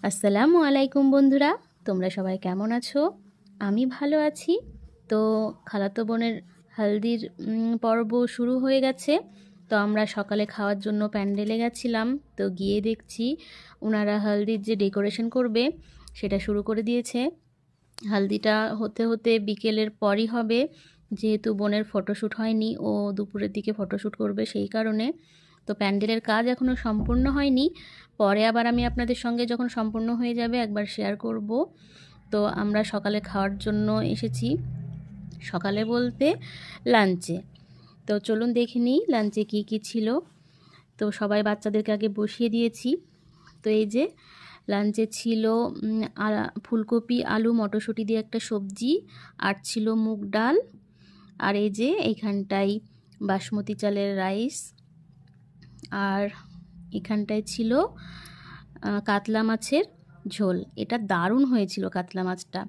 আসসালামু আলাইকুম বন্ধুরা, তোমরা সবাই কেমন আছো? আমি ভালো আছি। তো খালাতো বোনের হলদির পর্ব শুরু হয়ে গেছে। তো আমরা সকালে খাওয়ার জন্য প্যান্ডেলে গেছিলাম। তো গিয়ে দেখছি ওনারা হলদির যে ডেকোরেশন করবে সেটা শুরু করে দিয়েছে। হলদিটা হতে হতে বিকেলের পরই হবে, যেহেতু বোনের ফটোশ্যুট হয়নি, ও দুপুরের দিকে ফটোশ্যুট করবে সেই কারণে। তো প্যান্ডেলের কাজ এখনও সম্পূর্ণ হয়নি, পরে আবার আমি আপনাদের সঙ্গে যখন সম্পূর্ণ হয়ে যাবে একবার শেয়ার করব। তো আমরা সকালে খাওয়ার জন্য এসেছি, সকালে বলতে লাঞ্চে। তো চলুন দেখে নিই লাঞ্চে কী কী ছিল। তো সবাই বাচ্চাদেরকে আগে বসিয়ে দিয়েছি। তো এই যে লাঞ্চে ছিল ফুলকপি আলু মটরশুঁটি দিয়ে একটা সবজি, আর ছিল মুগ ডাল, আর এই যে এইখানটায় বাসমতি চালের রাইস, আর এখানটায় ছিল কাতলা মাছের ঝোল। এটা দারুণ হয়েছিল কাতলা মাছটা।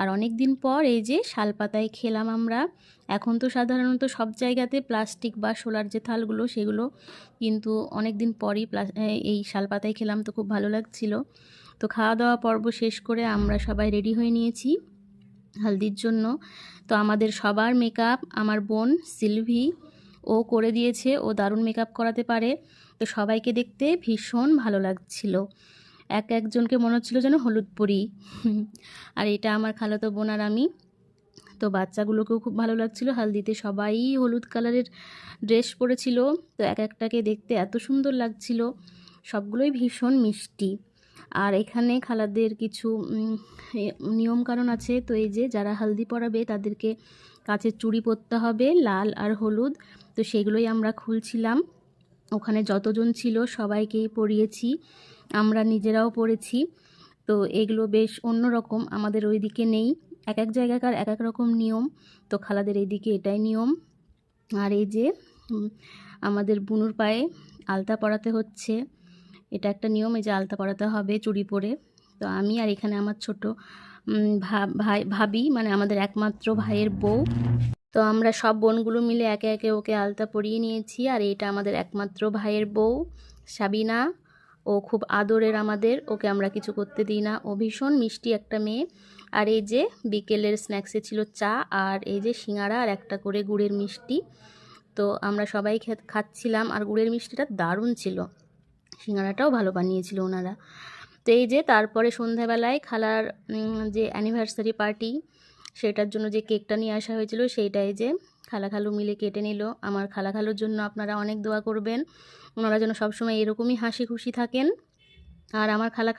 আর অনেক দিন পর এই যে শালপাতায় খেলাম আমরা। এখন তো সাধারণত সব জায়গাতে প্লাস্টিক বা শোলার যে থালগুলো সেগুলো, কিন্তু অনেক দিন পরই এই শালপাতায় খেলাম, তো খুব ভালো লাগছিল। তো খাওয়া দাওয়া পর্ব শেষ করে আমরা সবাই রেডি হয়ে নিয়েছি হলদির জন্য। তো আমাদের সবার মেকআপ আমার বোন সিলভি ও করে দিয়েছে, ও দারুণ মেকআপ করাতে পারে। তো সবাইকে দেখতে ভীষণ ভালো লাগছিল, একজনকে মনে হচ্ছিল যেন হলুদ পরি। আর এটা আমার খালাতো বোন আর আমি। তো বাচ্চাগুলোকেও খুব ভালো লাগছিল, হলদিতে সবাই হলুদ কালারের ড্রেস পরেছিল। তো একটাকে দেখতে এত সুন্দর লাগছিল, সবগুলোই ভীষণ মিষ্টি। আর এখানে খালাদের কিছু নিয়মকানুন আছে। তো এই যে যারা হলদি পরাবে তাদেরকে কাচের চুড়ি পরতে হবে, লাল আর হলুদ। তো সেগুলোই আমরা খুলছিলাম। ওখানে যতজন ছিল সবাইকেই পরিয়েছি, আমরা নিজেরাও পরেছি। তো এগুলো বেশ অন্যরকম, আমাদের ওই দিকে নেই, এক এক জায়গাকার এক এক রকম নিয়ম। তো খালাদের এইদিকে এটাই নিয়ম। আর এই যে আমাদের বুনুর পায়ে আলতা পরাতে হচ্ছে, এটা একটা নিয়ম, এই যে আলতা পরাতে হবে চুড়ি পরে। তো আমি আর এখানে আমার ছোট ভাবি, মানে আমাদের একমাত্র ভাইয়ের বউ। তো আমরা সব বোনগুলো মিলে একে একে ওকে আলতা পরিয়ে নিয়েছি। আর এটা আমাদের একমাত্র ভাইয়ের বউ সাবিনা, ও খুব আদরের আমাদের, ওকে আমরা কিছু করতে দিই না, ও ভীষণ মিষ্টি একটা মেয়ে। আর এই যে বিকেলের স্ন্যাক্সে ছিল চা, আর এই যে সিঙ্গারা আর একটা করে গুড়ের মিষ্টি। তো আমরা সবাই খাচ্ছিলাম, আর গুড়ের মিষ্টিটা দারুণ ছিল, সিঙ্গারাটাও ভালো বানিয়েছিল ওনারা। তো এই যে তারপরে সন্ধ্যাবেলায় খালার যে অ্যানিভার্সারি পার্টি, সেটার জন্য যে কেকটা নিয়ে আসা হয়েছিল সেইটাই যে খালা খালু মিলে কেটে নিল। আমার খালা খালুর জন্য আপনারা অনেক দোয়া করবেন, ওনারা যেন সবসময় এরকমই হাসি খুশি থাকেন। আর আমার খালা